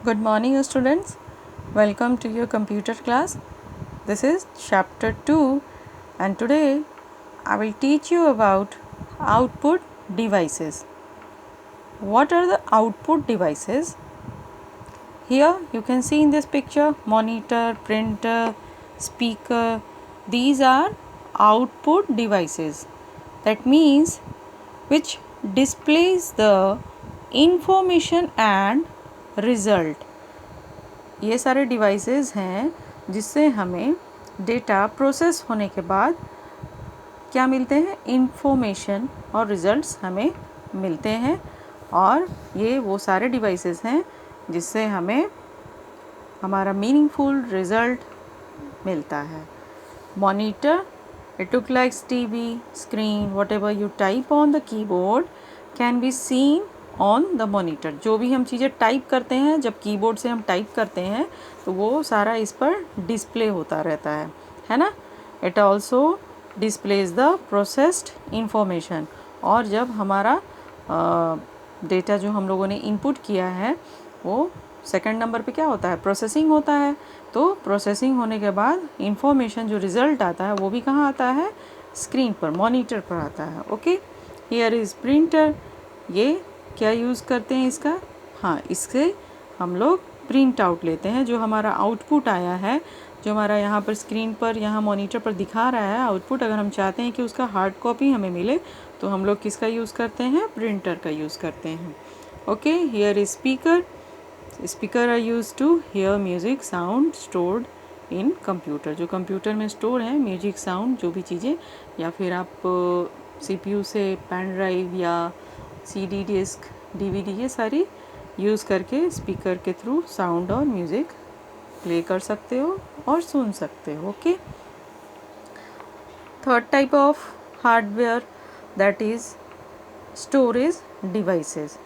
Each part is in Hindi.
Good morning students, welcome to your computer class. This is chapter 2 and today I will teach you about output devices. What are the output devices? Here you can see in this picture monitor, printer, speaker. These are output devices. That means which displays the information and result. ये सारे डिवाइसेस हैं जिससे हमें डेटा प्रोसेस होने के बाद क्या मिलते हैं, इंफॉर्मेशन और रिजल्ट्स हमें मिलते हैं। और ये वो सारे डिवाइसेस हैं जिससे हमें हमारा मीनिंगफुल रिजल्ट मिलता है। Monitor, it looks like TV screen, whatever you type on the keyboard can be seen on the monitor. जो भी हम चीज़ें टाइप करते हैं, जब कीबोर्ड से हम टाइप करते हैं तो वो सारा इस पर डिस्प्ले होता रहता है ना। It also displays the processed information. और जब हमारा डेटा जो हम लोगों ने इनपुट किया है वो सेकंड नंबर पे क्या होता है, प्रोसेसिंग होता है। तो प्रोसेसिंग होने के बाद इंफॉर्मेशन जो रिज़ल्ट आता है वो भी कहाँ आता है, स्क्रीन पर, मॉनिटर पर आता है। Okay, here is printer. ये क्या यूज़ करते हैं इसका, हाँ, इससे हम लोग प्रिंट आउट लेते हैं। जो हमारा आउटपुट आया है, जो हमारा यहाँ पर स्क्रीन पर, यहाँ मॉनिटर पर दिखा रहा है आउटपुट, अगर हम चाहते हैं कि उसका हार्ड कॉपी हमें मिले तो हम लोग किसका यूज़ करते हैं, प्रिंटर का यूज़ करते हैं। Okay, here is speaker. Speaker are used to hear music sound stored in computer. जो कंप्यूटर में स्टोर है म्यूजिक साउंड, जो भी चीज़ें, या फिर आप CPU से पेन ड्राइव या CD डिस्क, DVD, ये सारी यूज़ करके स्पीकर के थ्रू साउंड और म्यूज़िक प्ले कर सकते हो और सुन सकते हो। Okay, third type of hardware that is storage devices.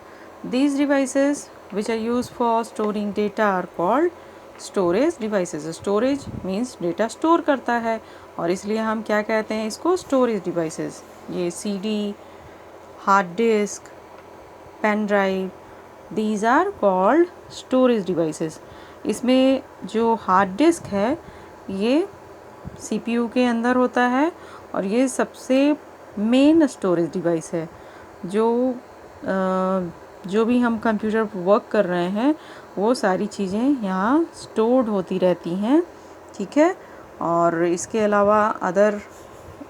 These devices which are used for storing data are called storage devices. Storage means data store करता है और इसलिए हम क्या कहते हैं इसको, storage devices. ये CD, hard disk, pen drive, these are called storage devices. इसमें जो hard disk है ये CPU के अंदर होता है और ये सबसे मेन स्टोरेज डिवाइस है। जो भी हम कंप्यूटर पर वर्क कर रहे हैं वो सारी चीज़ें यहाँ स्टोर्ड होती रहती हैं, ठीक है। और इसके अलावा अदर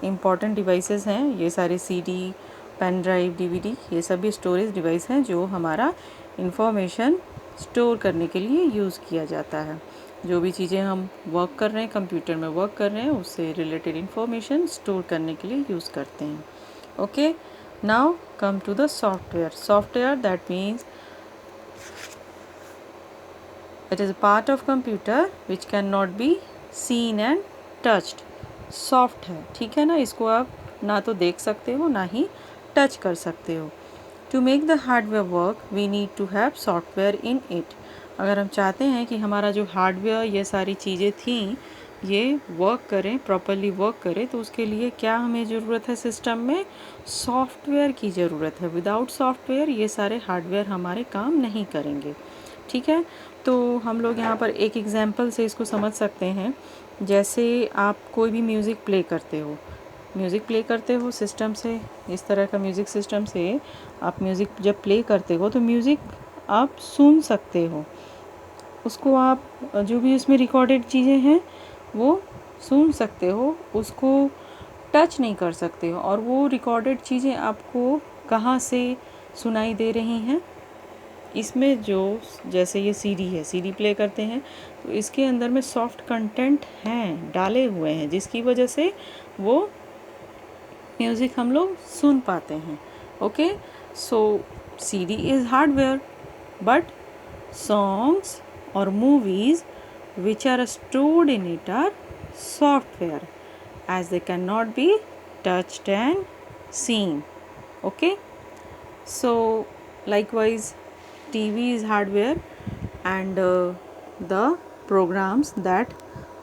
इम्पॉर्टेंट डिवाइसेस हैं, ये सारे CD, पेन ड्राइव, DVD, ये सभी स्टोरेज डिवाइस हैं जो हमारा इंफॉर्मेशन स्टोर करने के लिए यूज़ किया जाता है। जो भी चीज़ें हम वर्क कर रहे हैं, कंप्यूटर में वर्क कर रहे हैं, उससे रिलेटेड इंफॉर्मेशन स्टोर करने के लिए यूज़ करते हैं। Okay, now come to the software. That means it is a part of computer which cannot be seen and touched. Soft है, ठीक है ना, इसको आप ना तो देख सकते हो ना ही टच कर सकते हो। To make the hardware work we need to have software in it. अगर हम चाहते हैं कि हमारा जो हार्डवेयर, ये सारी चीज़ें थी, ये वर्क करें, प्रॉपरली वर्क करें, तो उसके लिए क्या हमें ज़रूरत है, सिस्टम में सॉफ्टवेयर की ज़रूरत है। विदाउट सॉफ्टवेयर ये सारे हार्डवेयर हमारे काम नहीं करेंगे, ठीक है। तो हम लोग यहाँ पर एक एग्जांपल से इसको समझ सकते हैं। जैसे आप कोई भी म्यूज़िक प्ले करते हो सिस्टम से, इस तरह का म्यूज़िक सिस्टम से आप म्यूज़िक जब प्ले करते हो तो म्यूज़िक आप सुन सकते हो, उसको आप जो भी उसमें रिकॉर्डेड चीज़ें हैं वो सुन सकते हो, उसको टच नहीं कर सकते हो। और वो रिकॉर्डेड चीज़ें आपको कहाँ से सुनाई दे रही हैं, इसमें जो, जैसे ये CD है, CD प्ले करते हैं तो इसके अंदर में सॉफ्ट कंटेंट हैं, डाले हुए हैं, जिसकी वजह से वो म्यूज़िक हम लोग सुन पाते हैं। Okay, so CD is hardware but songs or movies which are stored in it are software as they cannot be touched and seen. Okay, so likewise TV is hardware and the programs that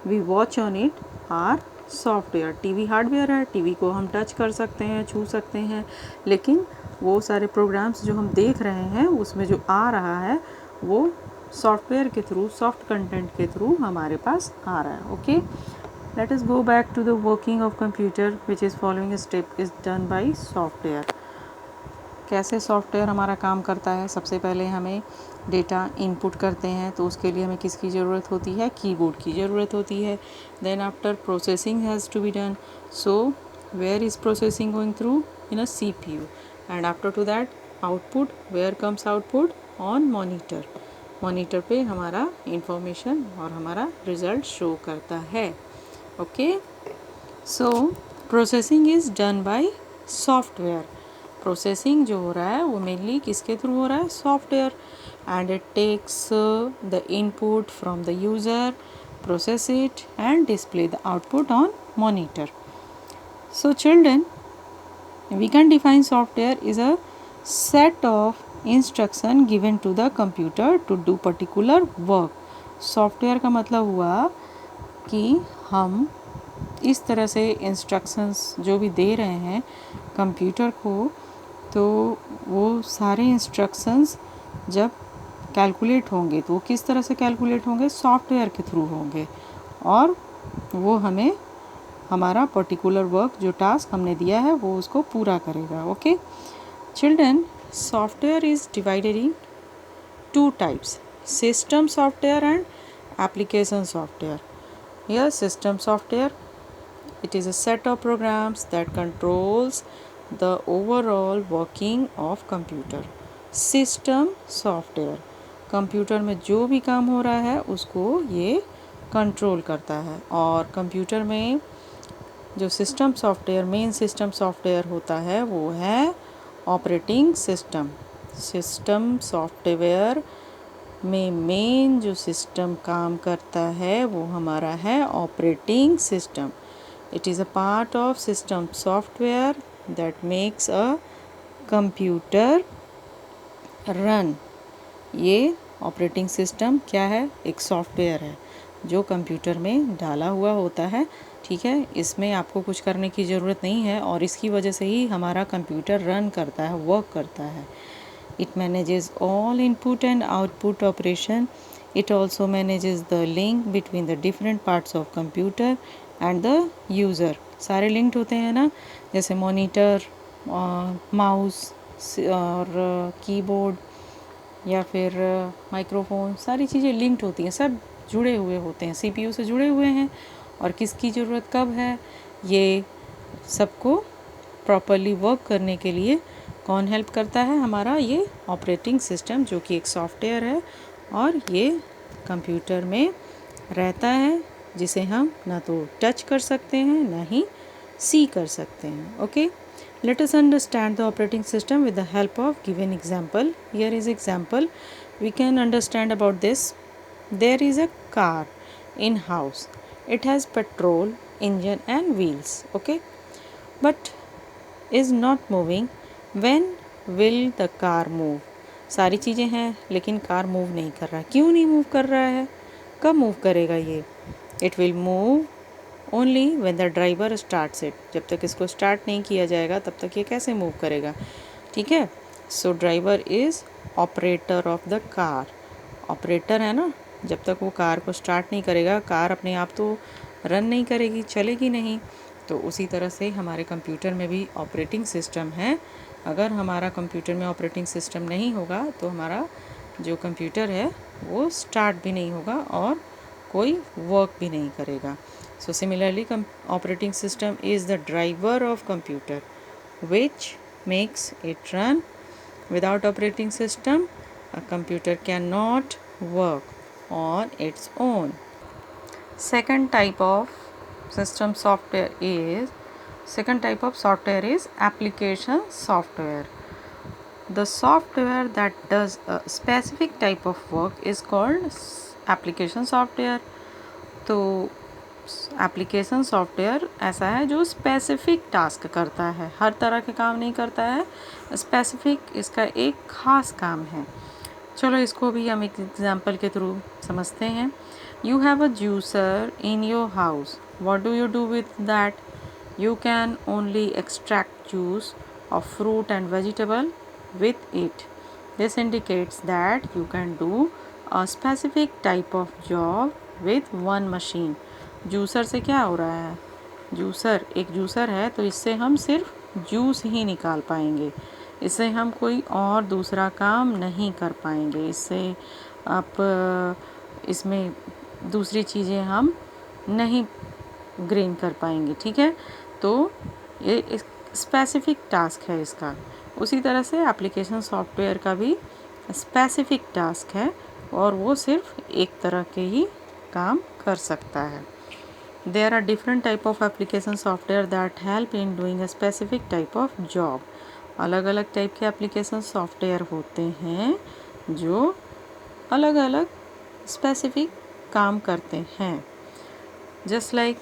we watch on it are software. TV hardware है, TV को हम टच कर सकते हैं, छू सकते हैं, लेकिन वो सारे प्रोग्राम्स जो हम देख रहे हैं उसमें जो आ रहा है वो सॉफ्टवेयर के थ्रू, सॉफ्ट कंटेंट के थ्रू हमारे पास आ रहा है. Okay, let us go back to the working of computer which is following step is done by software. कैसे सॉफ्टवेयर हमारा काम करता है. सबसे पहले हमें डेटा इनपुट करते हैं तो उसके लिए हमें किसकी ज़रूरत होती है, कीबोर्ड की ज़रूरत होती है. Then after processing has to be done. So where is processing going through, in a CPU. And after to that output, where comes output, on monitor. Monitor पे हमारा इंफॉर्मेशन और हमारा रिज़ल्ट शो करता है. Okay, so processing is done by software. Processing जो हो रहा है वो मेनली किसके थ्रू हो रहा है, software. And it takes the input from the user, process it and display the output on monitor. So children, we can define software is a set of instruction given to the computer to do particular work. Software का मतलब हुआ कि हम इस तरह से इंस्ट्रक्शंस जो भी दे रहे हैं कंप्यूटर को, तो वो सारे इंस्ट्रक्शंस जब कैलकुलेट होंगे तो वो किस तरह से कैलकुलेट होंगे, सॉफ्टवेयर के थ्रू होंगे. और वो हमें हमारा पर्टिकुलर वर्क, जो टास्क हमने दिया है, वो उसको पूरा करेगा. Okay children, software is divided in two types, system software and application software. Here system software, it is a set of programs that controls the overall working of computer. System software, computer में जो भी काम हो रहा है उसको ये कंट्रोल करता है. और कंप्यूटर में जो system software, main system software होता है वो है ऑपरेटिंग सिस्टम. सिस्टम सॉफ्टवेयर में मेन जो सिस्टम काम करता है वो हमारा है operating system. It is a part of system software that makes a computer run. ये ऑपरेटिंग सिस्टम क्या है, एक सॉफ्टवेयर है जो कंप्यूटर में डाला हुआ होता है. ठीक है, इसमें आपको कुछ करने की ज़रूरत नहीं है और इसकी वजह से ही हमारा कंप्यूटर रन करता है, वर्क करता है. It manages all input and output operation. It also manages the link between the different parts of computer and the user. सारे लिंक्ड होते हैं ना, जैसे मॉनिटर, माउस और कीबोर्ड या फिर माइक्रोफोन, सारी चीज़ें लिंक्ड होती हैं, सब जुड़े हुए होते हैं, CPU से जुड़े हुए हैं. और किसकी ज़रूरत कब है, ये सबको प्रॉपरली वर्क करने के लिए कौन हेल्प करता है, हमारा ये ऑपरेटिंग सिस्टम, जो कि एक सॉफ्टवेयर है और ये कंप्यूटर में रहता है, जिसे हम ना तो टच कर सकते हैं ना ही सी कर सकते हैं. Okay, let us understand the operating system with the help of given example. Here is example. We can understand about this. There is a car in house. It has petrol, engine and wheels. Okay, but is not moving. When will the car move? सारी चीज़ें हैं लेकिन कार मूव नहीं कर रहा है. क्यों नहीं मूव कर रहा है, कब मूव करेगा ये? It will move only when the driver starts it. जब तक इसको स्टार्ट नहीं किया जाएगा तब तक ये कैसे मूव करेगा. ठीक है, so driver is operator of the car. Operator है ना, जब तक वो कार को स्टार्ट नहीं करेगा कार अपने आप तो रन नहीं करेगी, चलेगी नहीं. तो उसी तरह से हमारे कंप्यूटर में भी ऑपरेटिंग सिस्टम है. अगर हमारा कंप्यूटर में ऑपरेटिंग सिस्टम नहीं होगा तो हमारा जो कंप्यूटर है वो स्टार्ट भी नहीं होगा और कोई वर्क भी नहीं करेगा. So similarly, operating system is the driver of computer which makes it run. Without operating system, a computer cannot work on its own. Second type of software is application software. The software that does a specific type of work is called application software. तो एप्लीकेशन सॉफ्टवेयर ऐसा है जो स्पेसिफिक टास्क करता है, हर तरह के काम नहीं करता है, स्पेसिफिक इसका एक ख़ास काम है. चलो इसको भी हम एक एग्जांपल के थ्रू समझते हैं. You have a juicer in your house. What do you do with that? You can only extract juice of fruit and vegetable with it. This indicates that you can do a specific type of job with one machine. Juicer से क्या हो रहा है, जूसर एक जूसर है तो इससे हम सिर्फ जूस ही निकाल पाएंगे, इससे हम कोई और दूसरा काम नहीं कर पाएंगे। इससे आप इसमें दूसरी चीज़ें हम नहीं ग्रेन कर पाएंगे, ठीक है। तो ये स्पेसिफिक टास्क है इसका। उसी तरह से एप्लीकेशन सॉफ्टवेयर का भी स्पेसिफिक टास्क है और वो सिर्फ एक तरह के ही काम कर सकता है। There are different type of application software that help in doing a specific type of job. अलग अलग टाइप के एप्लीकेशन सॉफ्टवेयर होते हैं जो अलग अलग स्पेसिफिक काम करते हैं। जस्ट लाइक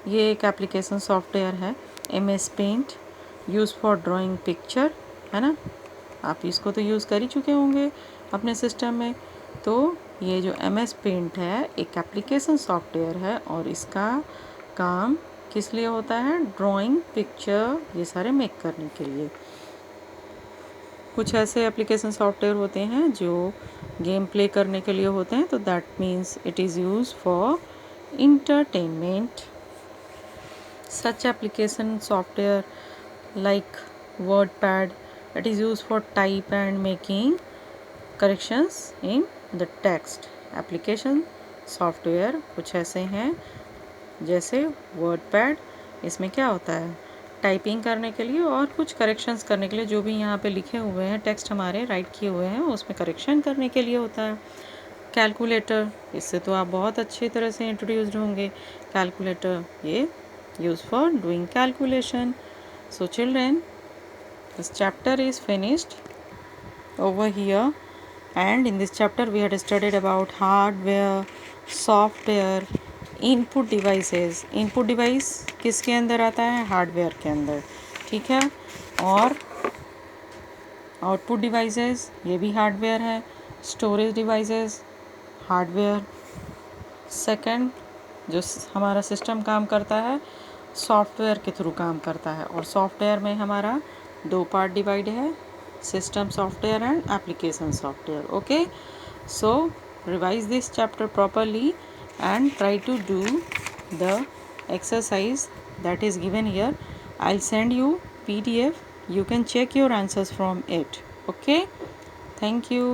ये एक एप्लीकेशन सॉफ्टवेयर है MS Paint, use for drawing picture, है ना। आप इसको तो यूज़ कर ही चुके होंगे अपने सिस्टम में। तो ये जो MS Paint है एक एप्लीकेशन सॉफ्टवेयर है और इसका काम किस लिए होता है, ड्राइंग पिक्चर ये सारे मेक करने के लिए। कुछ ऐसे एप्लीकेशन सॉफ्टवेयर होते हैं जो गेम प्ले करने के लिए होते हैं, तो that means it is use for entertainment. Such application software like WordPad, it is used for type and making corrections in the text. Application software कुछ ऐसे हैं जैसे WordPad, इसमें क्या होता है, टाइपिंग करने के लिए और कुछ करेक्शंस करने के लिए, जो भी यहाँ पे लिखे हुए हैं टेक्स्ट हमारे राइट किए हुए हैं उसमें करेक्शन करने के लिए होता है। कैलकुलेटर, इससे तो आप बहुत अच्छी तरह से इंट्रोड्यूस्ड होंगे। कैलकुलेटर ये use for doing calculation. So children, this chapter is finished over here, and in this chapter we had studied about hardware, software, input devices. Input device किसके अंदर आता है, हार्डवेयर के अंदर, ठीक है। और आउटपुट डिवाइसेस ये भी हार्डवेयर है। Storage devices hardware. सेकंड जो हमारा सिस्टम काम करता है सॉफ्टवेयर के थ्रू काम करता है, और सॉफ्टवेयर में हमारा दो पार्ट डिवाइड है, system software and application software. Okay, so revise this chapter properly and try to do the exercise that is given here. I'll send you PDF, you can check your answers from it. Okay, thank you.